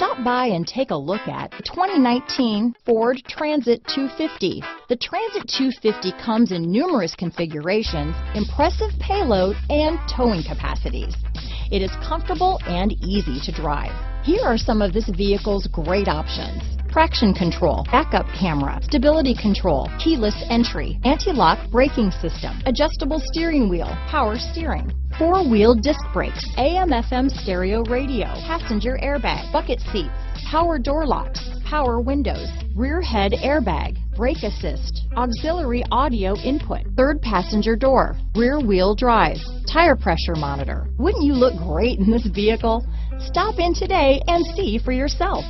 Stop by and take a look at the 2019 Ford Transit 250. The Transit 250 comes in numerous configurations, impressive payload, and towing capacities. It is comfortable and easy to drive. Here are some of this vehicle's great options: traction control, backup camera, stability control, keyless entry, anti-lock braking system, adjustable steering wheel, power steering, four-wheel disc brakes, AM/FM stereo radio, passenger airbag, bucket seats, power door locks, power windows, rear head airbag, brake assist, auxiliary audio input, third passenger door, rear wheel drive, tire pressure monitor. Wouldn't you look great in this vehicle? Stop in today and see for yourself.